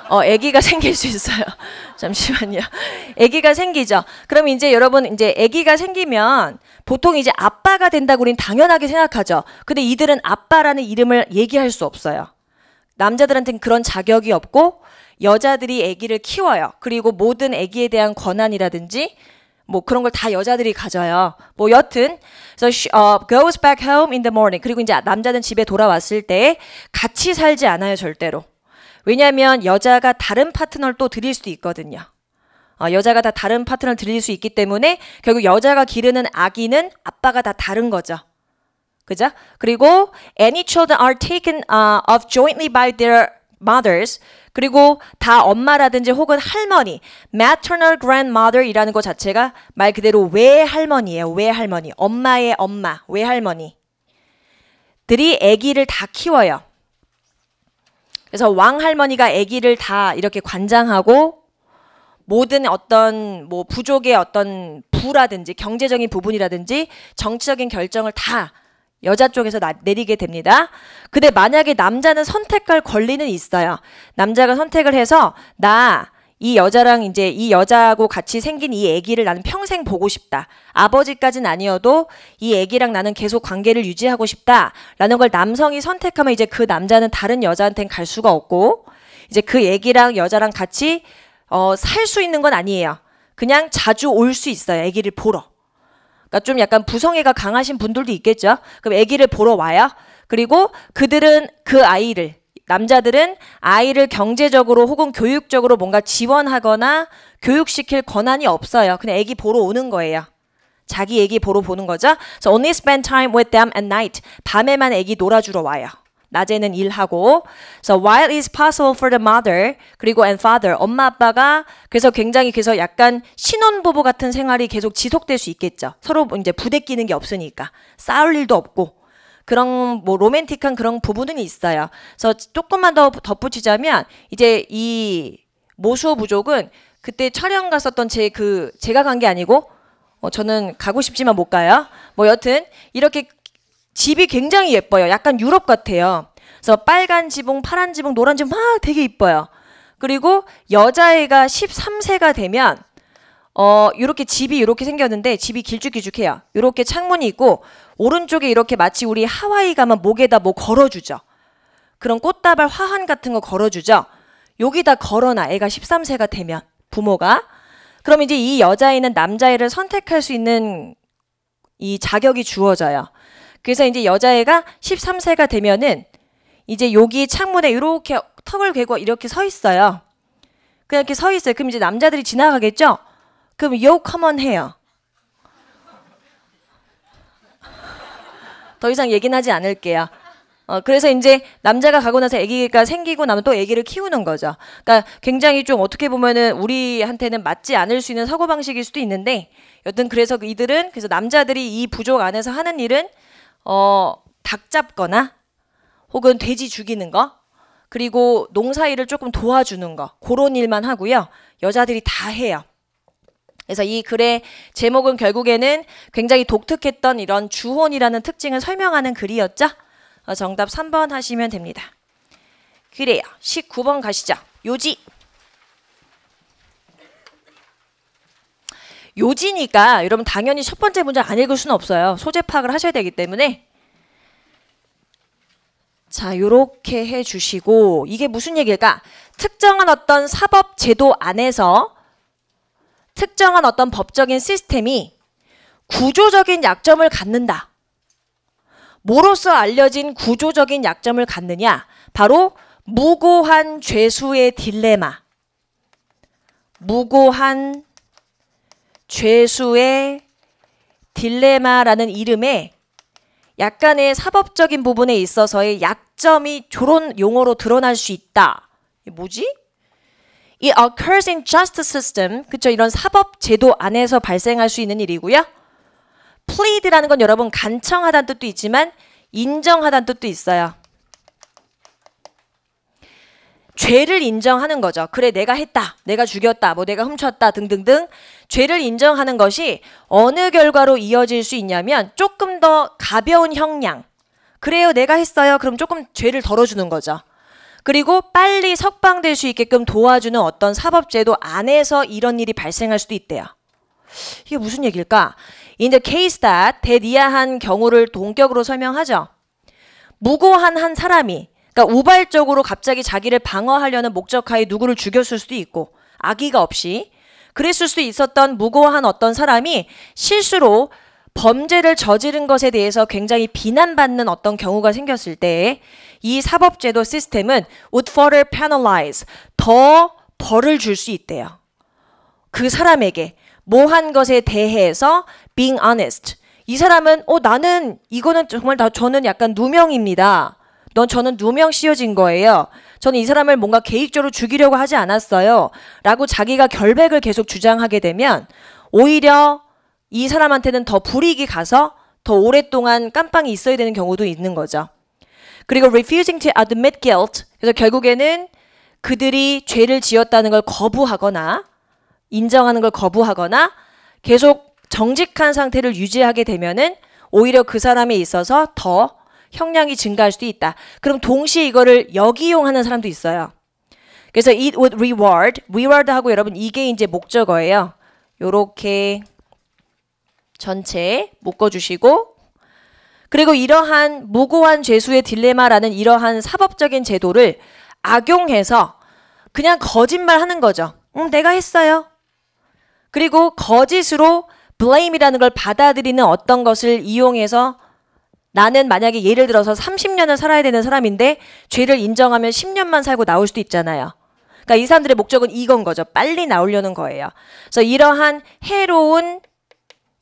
아기가 생길 수 있어요. 잠시만요. 아기가 생기죠. 그럼 이제 여러분 이제 아기가 생기면 보통 이제 아빠가 된다고 우리는 당연하게 생각하죠. 근데 이들은 아빠라는 이름을 얘기할 수 없어요. 남자들한테는 그런 자격이 없고 여자들이 아기를 키워요. 그리고 모든 아기에 대한 권한이라든지 뭐 그런 걸 다 여자들이 가져요. 뭐 여튼 그래서 goes back home in the morning. 그리고 이제 남자는 집에 돌아왔을 때 같이 살지 않아요. 절대로. 왜냐하면 여자가 다른 파트너를 또 드릴 수도 있거든요. 여자가 다 다른 파트너를 드릴 수 있기 때문에 결국 여자가 기르는 아기는 아빠가 다 다른 거죠. 그죠? 그리고 any children are taken of jointly by their mothers. 그리고 다 엄마라든지 혹은 할머니, maternal grandmother이라는 것 자체가 말 그대로 외할머니예요. 외할머니, 엄마의 엄마, 외할머니. 들이 아기를 다 키워요. 그래서 왕할머니가 아기를 다 이렇게 관장하고 모든 어떤 뭐 부족의 어떤 부라든지 경제적인 부분이라든지 정치적인 결정을 다 여자 쪽에서 내리게 됩니다. 근데 만약에 남자는 선택할 권리는 있어요. 남자가 선택을 해서 나 이 여자랑 이제 이 여자하고 같이 생긴 이 아기를 나는 평생 보고 싶다. 아버지까지는 아니어도 이 아기랑 나는 계속 관계를 유지하고 싶다라는 걸 남성이 선택하면 이제 그 남자는 다른 여자한테는 갈 수가 없고 이제 그 아기랑 여자랑 같이 살 수 있는 건 아니에요. 그냥 자주 올 수 있어요. 아기를 보러. 그러니까 좀 약간 부성애가 강하신 분들도 있겠죠. 그럼 아기를 보러 와요. 그리고 그들은 그 아이를 남자들은 아이를 경제적으로 혹은 교육적으로 뭔가 지원하거나 교육시킬 권한이 없어요. 그냥 아기 보러 오는 거예요. 자기 아기 보러 보는 거죠. So only spend time with them at night. 밤에만 아기 놀아주러 와요. 낮에는 일하고. So while it's possible for the mother 그리고 and father 엄마 아빠가 그래서 굉장히 그래서 약간 신혼부부 같은 생활이 계속 지속될 수 있겠죠. 서로 이제 부대끼는 게 없으니까 싸울 일도 없고. 그런 뭐 로맨틱한 그런 부분은 있어요. 그래서 조금만 더 덧붙이자면 이제 이 모수어 부족은 그때 촬영 갔었던 제가 간 게 아니고 저는 가고 싶지만 못 가요. 뭐 여튼 이렇게 집이 굉장히 예뻐요. 약간 유럽 같아요. 그래서 빨간 지붕, 파란 지붕, 노란 지붕 막 되게 이뻐요. 그리고 여자애가 13세가 되면 요렇게 집이 이렇게 생겼는데 집이 길쭉길쭉해요. 요렇게 창문이 있고 오른쪽에 이렇게 마치 우리 하와이 가면 목에다 뭐 걸어주죠. 그런 꽃다발 화환 같은 거 걸어주죠. 여기다 걸어놔. 애가 13세가 되면. 부모가. 그럼 이제 이 여자애는 남자애를 선택할 수 있는 이 자격이 주어져요. 그래서 이제 여자애가 13세가 되면은 이제 여기 창문에 이렇게 턱을 괴고 이렇게 서 있어요. 그냥 이렇게 서 있어요. 그럼 이제 남자들이 지나가겠죠? 그럼 yo come on 해요. 더 이상 얘기는 하지 않을게요. 그래서 이제 남자가 가고 나서 아기가 생기고 나면 또 아기를 키우는 거죠. 그러니까 굉장히 좀 어떻게 보면은 우리한테는 맞지 않을 수 있는 사고방식일 수도 있는데 여튼 그래서 그래서 남자들이 이 부족 안에서 하는 일은 닭 잡거나 혹은 돼지 죽이는 거 그리고 농사일을 조금 도와주는 거 그런 일만 하고요. 여자들이 다 해요. 그래서 이 글의 제목은 결국에는 굉장히 독특했던 이런 주혼이라는 특징을 설명하는 글이었죠. 정답 3번 하시면 됩니다. 그래요. 19번 가시죠. 요지. 요지니까 여러분 당연히 첫 번째 문제 안 읽을 수는 없어요. 소재 파악을 하셔야 되기 때문에. 자, 요렇게 해주시고 이게 무슨 얘기일까? 특정한 어떤 사법 제도 안에서 특정한 어떤 법적인 시스템이 구조적인 약점을 갖는다. 뭐로써 알려진 구조적인 약점을 갖느냐? 바로 무고한 죄수의 딜레마. 무고한 죄수의 딜레마라는 이름의 약간의 사법적인 부분에 있어서의 약점이 저런 용어로 드러날 수 있다. 이게 뭐지? 이 occurs in justice system, 그쵸? 이런 사법 제도 안에서 발생할 수 있는 일이고요. plead라는 건 여러분 간청하다는 뜻도 있지만 인정하다는 뜻도 있어요. 죄를 인정하는 거죠. 그래 내가 했다. 내가 죽였다. 뭐 내가 훔쳤다. 등등등. 죄를 인정하는 것이 어느 결과로 이어질 수 있냐면 조금 더 가벼운 형량. 그래요. 내가 했어요. 그럼 조금 죄를 덜어주는 거죠. 그리고 빨리 석방될 수 있게끔 도와주는 어떤 사법제도 안에서 이런 일이 발생할 수도 있대요. 이게 무슨 얘기일까? In the case that 대니아한 경우를 동격으로 설명하죠. 무고한 한 사람이 그러니까 우발적으로 갑자기 자기를 방어하려는 목적하에 누구를 죽였을 수도 있고 악의가 없이 그랬을 수도 있었던 무고한 어떤 사람이 실수로 범죄를 저지른 것에 대해서 굉장히 비난받는 어떤 경우가 생겼을 때 이 사법제도 시스템은 would further penalize 더 벌을 줄 수 있대요. 그 사람에게 뭐 한 것에 대해서 being honest 이 사람은 나는 이거는 정말 저는 약간 누명입니다. 저는 누명 씌워진 거예요. 저는 이 사람을 뭔가 계획적으로 죽이려고 하지 않았어요. 라고 자기가 결백을 계속 주장하게 되면 오히려 이 사람한테는 더 불이익이 가서 더 오랫동안 깜빵이 있어야 되는 경우도 있는 거죠. 그리고 refusing to admit guilt 그래서 결국에는 그들이 죄를 지었다는 걸 거부하거나 인정하는 걸 거부하거나 계속 정직한 상태를 유지하게 되면은 오히려 그 사람에 있어서 더 형량이 증가할 수도 있다. 그럼 동시에 이거를 역이용하는 사람도 있어요. 그래서 it would reward하고 여러분 이게 이제 목적어예요. 요렇게 전체 묶어주시고 그리고 이러한 무고한 죄수의 딜레마라는 이러한 사법적인 제도를 악용해서 그냥 거짓말하는 거죠. 내가 했어요. 그리고 거짓으로 blame이라는 걸 받아들이는 어떤 것을 이용해서 나는 만약에 예를 들어서 30년을 살아야 되는 사람인데 죄를 인정하면 10년만 살고 나올 수도 있잖아요. 그러니까 이 사람들의 목적은 이건 거죠. 빨리 나오려는 거예요. 그래서 이러한 해로운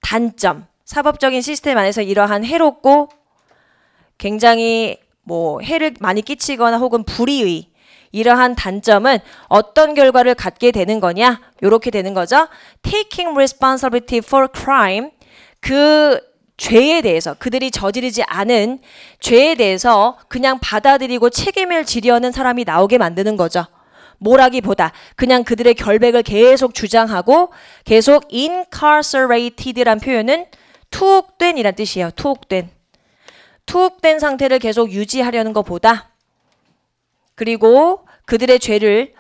단점, 사법적인 시스템 안에서 이러한 해롭고 굉장히 해를 많이 끼치거나 혹은 불이의 이러한 단점은 어떤 결과를 갖게 되는 거냐? 요렇게 되는 거죠. Taking responsibility for crime 그 죄에 대해서 그들이 저지르지 않은 죄에 대해서 그냥 받아들이고 책임을 지려는 사람이 나오게 만드는 거죠. 뭐라기보다 그냥 그들의 결백을 계속 주장하고 계속 incarcerated란 표현은 투옥된이란 뜻이에요. 투옥된 상태를 계속 유지하려는 것보다 그리고 그들의 죄를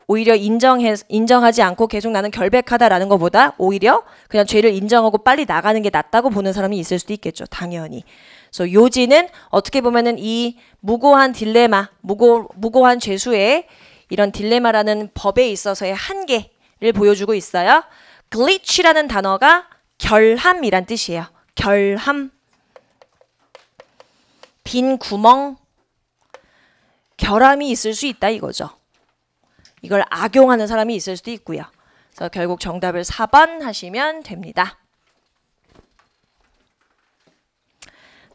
오히려 인정하지 않고 계속 나는 결백하다라는 것보다 오히려 그냥 죄를 인정하고 빨리 나가는 게 낫다고 보는 사람이 있을 수도 있겠죠. 당연히. 그래서 요지는 어떻게 보면은 이 무고한 딜레마, 무고한 죄수의 이런 딜레마라는 법에 있어서의 한계를 보여주고 있어요. glitch라는 단어가 결함이란 뜻이에요. 결함. 빈 구멍. 결함이 있을 수 있다 이거죠. 이걸 악용하는 사람이 있을 수도 있고요. 그래서 결국 정답을 4번 하시면 됩니다.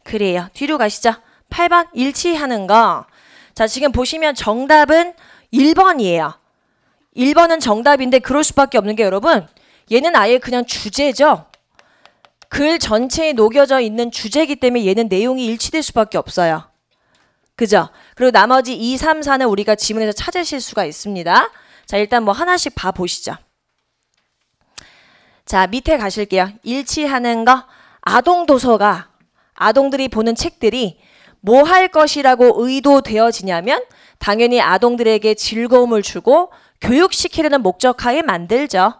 그래요. 뒤로 가시죠. 8번 일치하는 거. 자, 지금 보시면 정답은 1번이에요. 1번은 정답인데 그럴 수밖에 없는 게 여러분, 얘는 아예 그냥 주제죠. 글 전체에 녹여져 있는 주제이기 때문에 얘는 내용이 일치될 수밖에 없어요. 그죠? 그리고 나머지 2, 3, 4는 우리가 지문에서 찾으실 수가 있습니다. 자, 일단 뭐 하나씩 봐보시죠. 자, 밑에 가실게요. 일치하는 거. 아동 도서가, 아동들이 보는 책들이 뭐 할 것이라고 의도되어지냐면 당연히 아동들에게 즐거움을 주고 교육시키려는 목적하에 만들죠.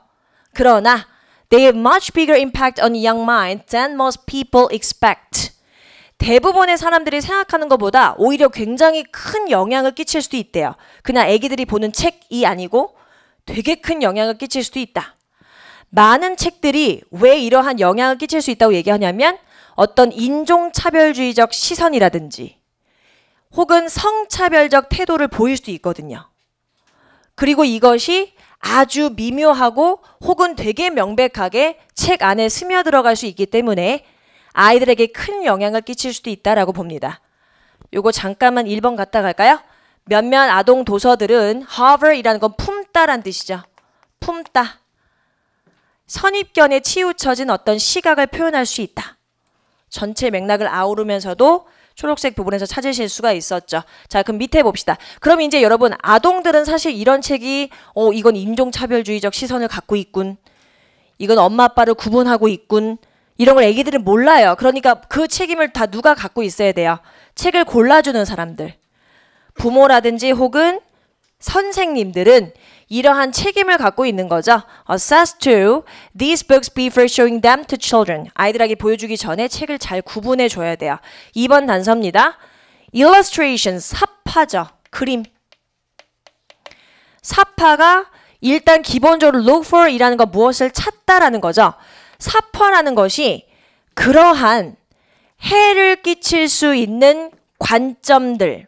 그러나 they have much bigger impact on young minds than most people expect. 대부분의 사람들이 생각하는 것보다 오히려 굉장히 큰 영향을 끼칠 수도 있대요. 그냥 애기들이 보는 책이 아니고 되게 큰 영향을 끼칠 수도 있다. 많은 책들이 왜 이러한 영향을 끼칠 수 있다고 얘기하냐면 어떤 인종차별주의적 시선이라든지 혹은 성차별적 태도를 보일 수도 있거든요. 그리고 이것이 아주 미묘하고 혹은 되게 명백하게 책 안에 스며들어갈 수 있기 때문에 아이들에게 큰 영향을 끼칠 수도 있다라고 봅니다. 요거 잠깐만 1번 갔다 갈까요? 몇몇 아동 도서들은 hover이라는 건 품다란 뜻이죠. 품다. 선입견에 치우쳐진 어떤 시각을 표현할 수 있다. 전체 맥락을 아우르면서도 초록색 부분에서 찾으실 수가 있었죠. 자, 그럼 밑에 봅시다. 그럼 이제 여러분, 아동들은 사실 이런 책이 이건 인종차별주의적 시선을 갖고 있군. 이건 엄마 아빠를 구분하고 있군. 이런 걸 애기들은 몰라요. 그러니까 그 책임을 다 누가 갖고 있어야 돼요? 책을 골라주는 사람들. 부모라든지 혹은 선생님들은 이러한 책임을 갖고 있는 거죠. Assess to these books before showing them to children. 아이들에게 보여주기 전에 책을 잘 구분해 줘야 돼요. 2번 단서입니다. Illustration, 사파죠. 그림. 사파가 일단 기본적으로 look for 이라는 거 무엇을 찾다라는 거죠. 사파라는 것이 그러한 해를 끼칠 수 있는 관점들,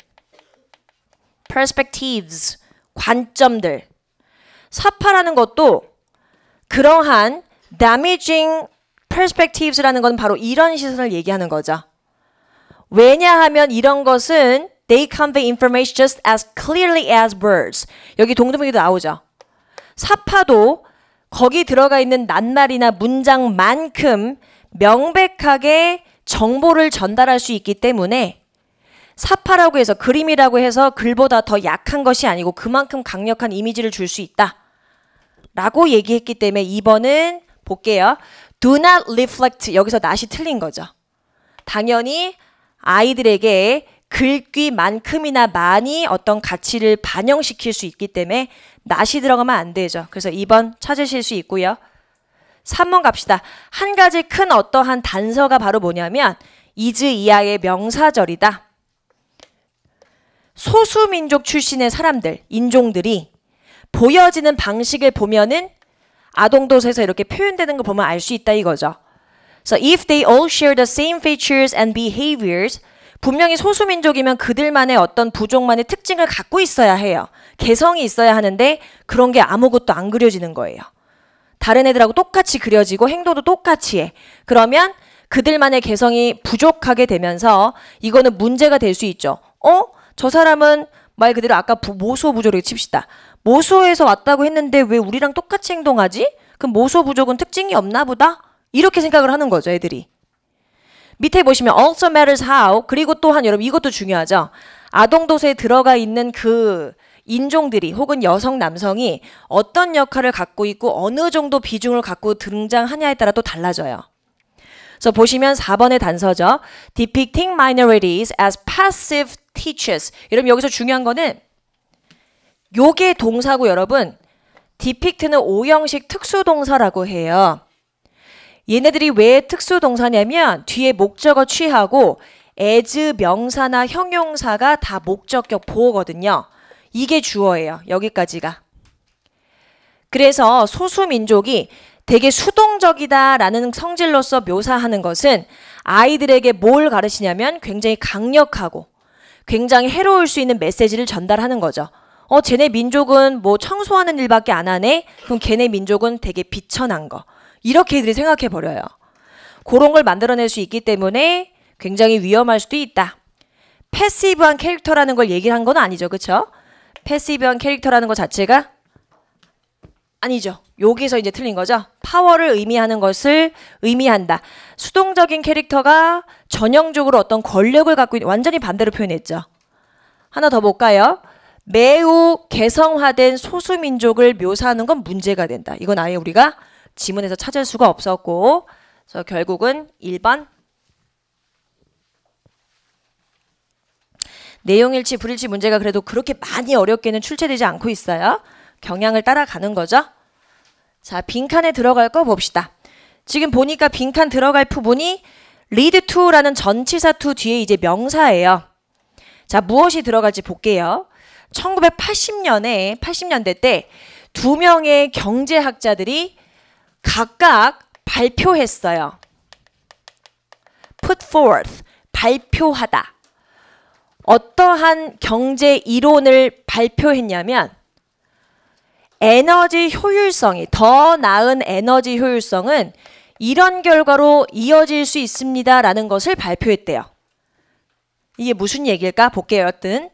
perspectives, 관점들. 사파라는 것도 그러한 damaging perspectives라는 건 바로 이런 시선을 얘기하는 거죠. 왜냐하면 이런 것은 they convey information just as clearly as words. 여기 동등하게도 나오죠. 사파도 거기 들어가 있는 낱말이나 문장만큼 명백하게 정보를 전달할 수 있기 때문에 사파라고 해서 그림이라고 해서 글보다 더 약한 것이 아니고 그만큼 강력한 이미지를 줄 수 있다. 라고 얘기했기 때문에 2번은 볼게요. Do not reflect. 여기서 not이 틀린 거죠. 당연히 아이들에게 글귀만큼이나 많이 어떤 가치를 반영시킬 수 있기 때문에 not이 들어가면 안 되죠. 그래서 2번 찾으실 수 있고요. 3번 갑시다. 한 가지 큰 어떠한 단서가 바로 뭐냐면 is 이하의 명사절이다. 소수민족 출신의 사람들, 인종들이 보여지는 방식을 보면은 아동도서에서 이렇게 표현되는 거 보면 알 수 있다 이거죠. So if they all share the same features and behaviors, 분명히 소수민족이면 그들만의 어떤 부족만의 특징을 갖고 있어야 해요. 개성이 있어야 하는데 그런 게 아무것도 안 그려지는 거예요. 다른 애들하고 똑같이 그려지고 행동도 똑같이 해. 그러면 그들만의 개성이 부족하게 되면서 이거는 문제가 될 수 있죠. 저 사람은 말 그대로 아까 모수어 부족을 칩시다. 모수어에서 왔다고 했는데 왜 우리랑 똑같이 행동하지? 그럼 모수어 부족은 특징이 없나 보다? 이렇게 생각을 하는 거죠, 애들이. 밑에 보시면 also matters how. 그리고 또한 여러분 이것도 중요하죠. 아동도서에 들어가 있는 그 인종들이 혹은 여성, 남성이 어떤 역할을 갖고 있고 어느 정도 비중을 갖고 등장하냐에 따라 또 달라져요. 그래서 보시면 4번의 단서죠. Depicting minorities as passive teachers. 여러분 여기서 중요한 거는 요게 동사고 여러분 depict는 오형식 특수동사라고 해요. 얘네들이 왜 특수동사냐면 뒤에 목적어 취하고 as 명사나 형용사가 다 목적격 보어거든요. 이게 주어예요. 여기까지가. 그래서 소수민족이 되게 수동적이다라는 성질로서 묘사하는 것은 아이들에게 뭘 가르치냐면 굉장히 강력하고 굉장히 해로울 수 있는 메시지를 전달하는 거죠. 쟤네 민족은 뭐 청소하는 일밖에 안 하네? 그럼 걔네 민족은 되게 비천한 거. 이렇게 애들이 생각해 버려요. 그런 걸 만들어낼 수 있기 때문에 굉장히 위험할 수도 있다. 패시브한 캐릭터라는 걸 얘기한 건 아니죠. 그쵸? 패시브한 캐릭터라는 것 자체가 아니죠. 여기서 이제 틀린 거죠. 파워를 의미하는 것을 의미한다. 수동적인 캐릭터가 전형적으로 어떤 권력을 갖고 있는, 완전히 반대로 표현했죠. 하나 더 볼까요? 매우 개성화된 소수민족을 묘사하는 건 문제가 된다. 이건 아예 우리가 지문에서 찾을 수가 없었고, 그래서 결국은 1번. 내용일치, 불일치 문제가 그래도 그렇게 많이 어렵게는 출제되지 않고 있어요. 경향을 따라가는 거죠. 자, 빈칸에 들어갈 거 봅시다. 지금 보니까 빈칸 들어갈 부분이 lead to라는 전치사 to 뒤에 이제 명사예요. 자, 무엇이 들어갈지 볼게요. 80년대 때 두 명의 경제학자들이 각각 발표했어요. put forth, 발표하다. 어떠한 경제 이론을 발표했냐면 에너지 효율성이, 더 나은 에너지 효율성은 이런 결과로 이어질 수 있습니다 라는 것을 발표했대요. 이게 무슨 얘기일까? 볼게요. 여튼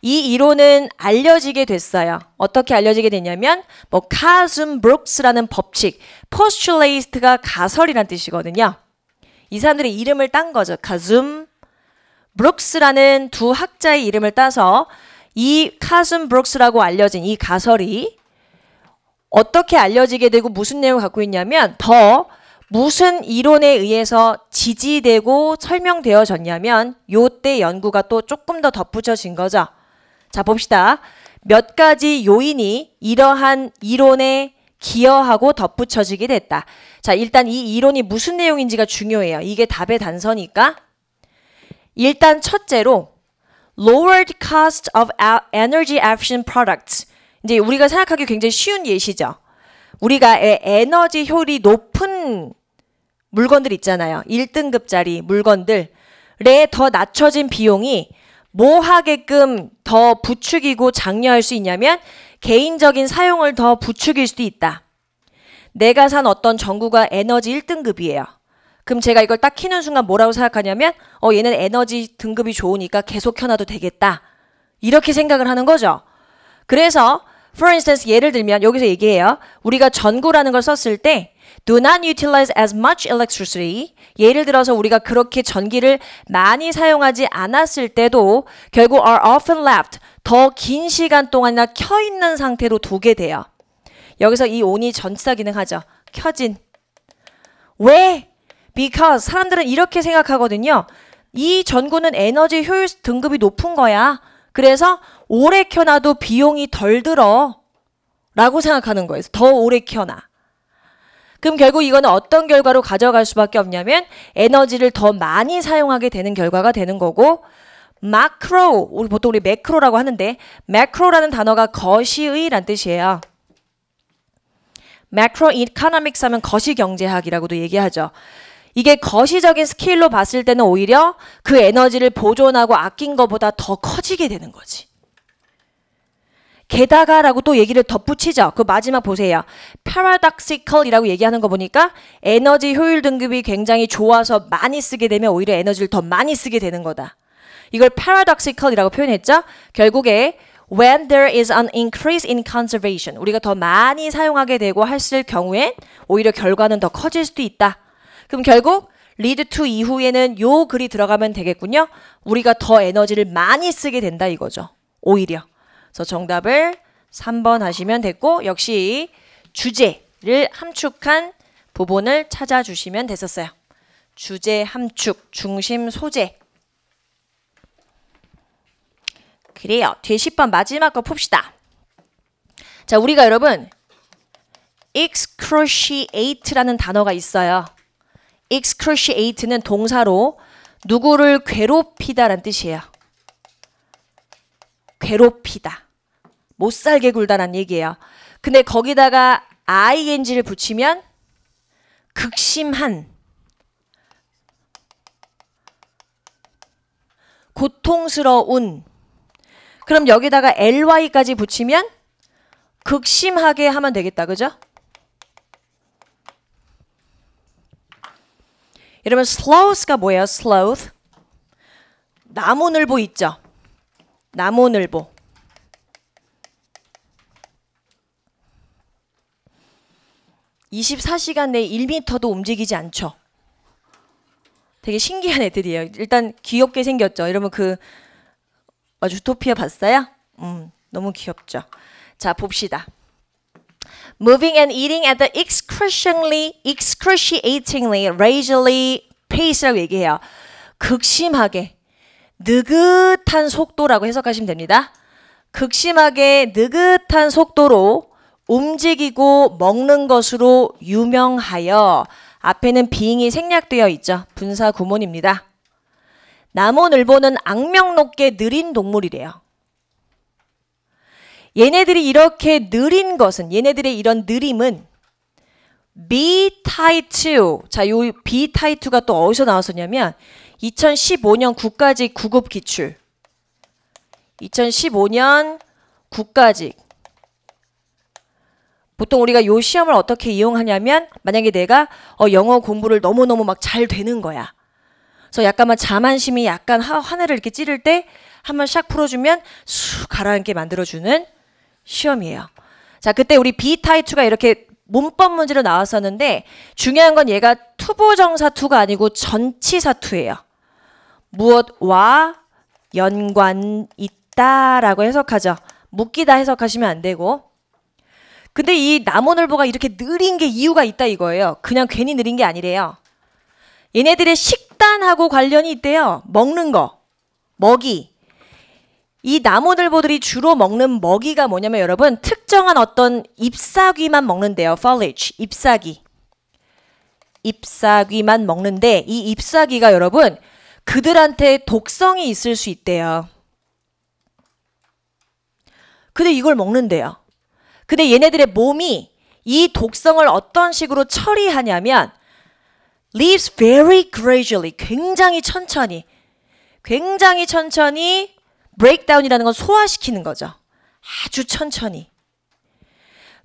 이 이론은 알려지게 됐어요. 어떻게 알려지게 됐냐면 카즘 브룩스라는 법칙, postulate가 가설이란 뜻이거든요. 이 사람들의 이름을 딴 거죠. 카즘 브룩스라는 두 학자의 이름을 따서 이 카즘 브룩스라고 알려진 이 가설이 어떻게 알려지게 되고 무슨 내용을 갖고 있냐면 더 무슨 이론에 의해서 지지되고 설명되어졌냐면 요때 연구가 또 조금 더 덧붙여진 거죠. 자, 봅시다. 몇 가지 요인이 이러한 이론에 기여하고 덧붙여지게 됐다. 자, 일단 이 이론이 무슨 내용인지가 중요해요. 이게 답의 단서니까. 일단 첫째로 lowered cost of energy efficient products. 이제 우리가 생각하기 굉장히 쉬운 예시죠. 우리가 에너지 효율이 높은 물건들 있잖아요. 1등급짜리 물건들에 더 낮춰진 비용이 뭐 하게끔 더 부추기고 장려할 수 있냐면 개인적인 사용을 더 부추길 수도 있다. 내가 산 어떤 전구가 에너지 1등급이에요. 그럼 제가 이걸 딱 켜는 순간 뭐라고 생각하냐면 얘는 에너지 등급이 좋으니까 계속 켜놔도 되겠다. 이렇게 생각을 하는 거죠. 그래서 for instance 예를 들면 여기서 얘기해요. 우리가 전구라는 걸 썼을 때 do not utilize as much electricity. 예를 들어서 우리가 그렇게 전기를 많이 사용하지 않았을 때도 결국 are often left. 더 긴 시간 동안이나 켜 있는 상태로 두게 돼요. 여기서 이 on이 전치사 기능하죠. 켜진. 왜? Because 사람들은 이렇게 생각하거든요. 이 전구는 에너지 효율 등급이 높은 거야. 그래서 오래 켜놔도 비용이 덜 들어 라고 생각하는 거예요. 더 오래 켜놔. 그럼 결국 이거는 어떤 결과로 가져갈 수밖에 없냐면 에너지를 더 많이 사용하게 되는 결과가 되는 거고 마크로, 보통 우리 매크로라고 하는데 매크로라는 단어가 거시의란 뜻이에요. 매크로 이코노믹스 하면 거시경제학이라고도 얘기하죠. 이게 거시적인 스케일로 봤을 때는 오히려 그 에너지를 보존하고 아낀 것보다 더 커지게 되는 거지. 게다가라고 또 얘기를 덧붙이죠. 그 마지막 보세요. paradoxical이라고 얘기하는 거 보니까 에너지 효율 등급이 굉장히 좋아서 많이 쓰게 되면 오히려 에너지를 더 많이 쓰게 되는 거다. 이걸 paradoxical이라고 표현했죠. 결국에 when there is an increase in conservation, 우리가 더 많이 사용하게 되고 했을 경우엔 오히려 결과는 더 커질 수도 있다. 그럼 결국 lead to 이후에는 요 글이 들어가면 되겠군요. 우리가 더 에너지를 많이 쓰게 된다 이거죠. 오히려. 그래서 정답을 3번 하시면 됐고 역시 주제를 함축한 부분을 찾아주시면 됐었어요. 주제 함축, 중심 소재. 그래요. 뒤에 10번 마지막 거 봅시다. 자, 우리가 여러분 excruciate라는 단어가 있어요. excruciate는 동사로 누구를 괴롭히다라는 뜻이에요. 괴롭히다. 못살게 굴다라는 얘기예요. 근데 거기다가 ing를 붙이면 극심한, 고통스러운. 그럼 여기다가 ly까지 붙이면 극심하게 하면 되겠다. 그죠? 여러분 sloth가 뭐예요? sloth. 나무늘보 있죠? 나무늘보. (24시간) 내에 1m도 움직이지 않죠. 되게 신기한 애들이에요. 일단 귀엽게 생겼죠. 여러분 그 주토피아 봤어요? 너무 귀엽죠. 자, 봅시다. Moving and eating at the excruciatingly leisurely pace라고 얘기해요. 극심하게, 느긋한 속도라고 해석하시면 됩니다. 극심하게, 느긋한 속도로 움직이고 먹는 것으로 유명하여. 앞에는 being이 생략되어 있죠. 분사 구문입니다. 나무늘보는 악명 높게 느린 동물이래요. 얘네들이 이렇게 느린 것은, 얘네들의 이런 느림은 B-Type 2. 자, 요 B-Type 2가 또 어디서 나왔었냐면 2015년 국가직 구급 기출. 2015년 국가직. 보통 우리가 요 시험을 어떻게 이용하냐면 만약에 내가 영어 공부를 너무너무 막 잘 되는 거야. 그래서 약간만 자만심이 약간 하늘을 이렇게 찌를 때 한번 샥 풀어주면 쑥 가라앉게 만들어주는 시험이에요. 자, 그때 우리 B-Type 2가 이렇게 문법 문제로 나왔었는데 중요한 건 얘가 투부정사 투가 아니고 전치사 투예요. 무엇과 연관 있다라고 해석하죠. 묶이다 해석하시면 안 되고. 근데 이 나무늘보가 이렇게 느린 게 이유가 있다 이거예요. 그냥 괜히 느린 게 아니래요. 얘네들의 식단하고 관련이 있대요. 먹는 거, 먹이. 이 나무늘보들이 주로 먹는 먹이가 뭐냐면 여러분 특정한 어떤 잎사귀만 먹는데요. foliage, 잎사귀. 잎사귀만 먹는데 이 잎사귀가 여러분 그들한테 독성이 있을 수 있대요. 근데 이걸 먹는데요. 근데 얘네들의 몸이 이 독성을 어떤 식으로 처리하냐면 leaves very gradually, 굉장히 천천히 breakdown이라는 건 소화시키는 거죠. 아주 천천히.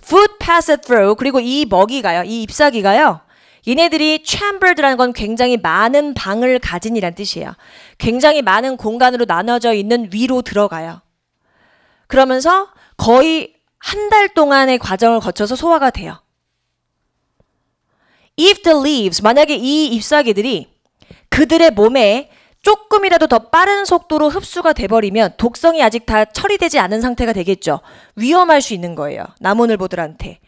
food passed through, 그리고 이 먹이가요, 이 잎사귀가요, 얘네들이 chambered라는 건 굉장히 많은 방을 가진이란 뜻이에요. 굉장히 많은 공간으로 나눠져 있는 위로 들어가요. 그러면서 거의 한 달 동안의 과정을 거쳐서 소화가 돼요. If the leaves, 만약에 이 잎사귀들이 그들의 몸에 조금이라도 더 빠른 속도로 흡수가 돼버리면 독성이 아직 다 처리되지 않은 상태가 되겠죠. 위험할 수 있는 거예요. 나무늘보들한테.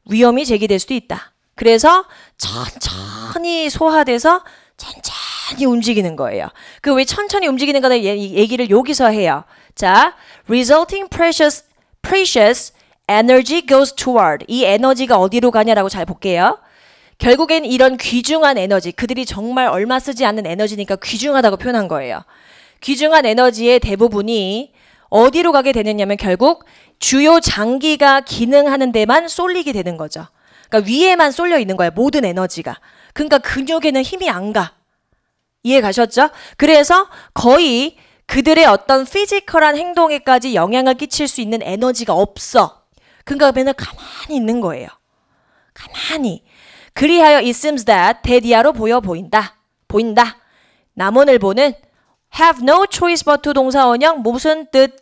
위험이 제기될 수도 있다. 그래서 천천히 소화돼서 천천히 움직이는 거예요. 그 왜 천천히 움직이는 거는 얘기를 여기서 해요. 자, resulting precious energy goes toward. 이 에너지가 어디로 가냐라고 잘 볼게요. 결국엔 이런 귀중한 에너지, 그들이 정말 얼마 쓰지 않는 에너지니까 귀중하다고 표현한 거예요. 귀중한 에너지의 대부분이 어디로 가게 되느냐면 결국 주요 장기가 기능하는 데만 쏠리게 되는 거죠. 그러니까 위에만 쏠려 있는 거예요. 모든 에너지가. 그러니까 근육에는 힘이 안 가. 이해 가셨죠? 그래서 거의 그들의 어떤 피지컬한 행동에까지 영향을 끼칠 수 있는 에너지가 없어. 그러니까 맨날 가만히 있는 거예요. 가만히. 그리하여 it seems that 대디아로 보인다. 나무늘보는 have no choice but to 동사원형 무슨 뜻?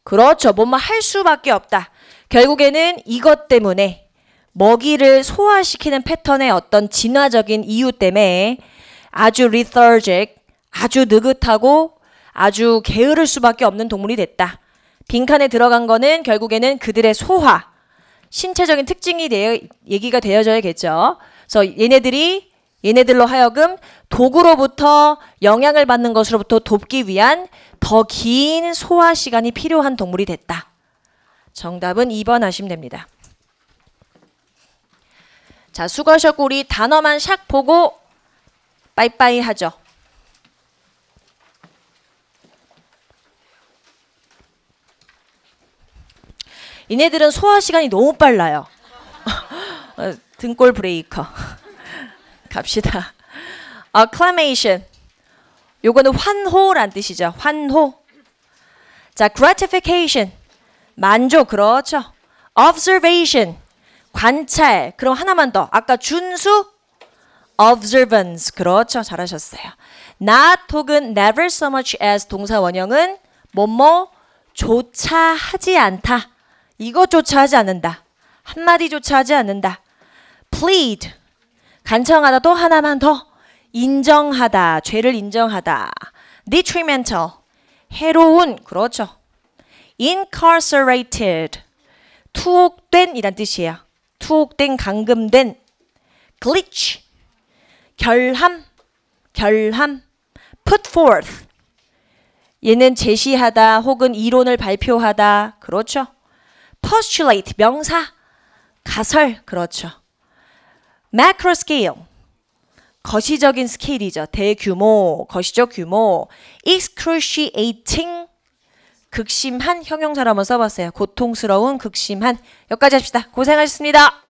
그렇죠. 뭐뭐 할 수밖에 없다. 결국에는 이것 때문에 먹이를 소화시키는 패턴의 어떤 진화적인 이유 때문에 아주 lethargic, 아주 느긋하고 아주 게으를 수밖에 없는 동물이 됐다. 빈칸에 들어간 거는 결국에는 그들의 소화, 신체적인 특징이 얘기가 되어져야겠죠. 그래서 얘네들로 하여금 독으로부터 영향을 받는 것으로부터 돕기 위한 더 긴 소화 시간이 필요한 동물이 됐다. 정답은 2번 하시면 됩니다. 자, 수고하셨고 우리 단어만 샥 보고 빠이빠이 하죠. 얘네들은 소화 시간이 너무 빨라요. 등골 브레이커. 갑시다. acclamation. 요거는 환호란 뜻이죠. 환호. 자, gratification. 만족. 그렇죠. observation. 관찰. 그럼 하나만 더. 아까 준수. observance. 그렇죠. 잘하셨어요. not 혹은 never so much as 동사 원형은 뭐뭐조차 하지 않다. 이것조차 하지 않는다. 한마디조차 하지 않는다. plead. 간청하다. 또 하나만 더. 인정하다. 죄를 인정하다. detrimental. 해로운. 그렇죠. incarcerated. 투옥된 이란 뜻이에요. 투옥된, 감금된. glitch. 결함. 결함. put forth. 얘는 제시하다 혹은 이론을 발표하다. 그렇죠. postulate. 명사. 가설. 그렇죠. macro scale. 거시적인 스케일이죠. 대규모, 거시적 규모. excruciating. 극심한 형용사로 한번 써봤어요. 고통스러운, 극심한. 여기까지 합시다. 고생하셨습니다.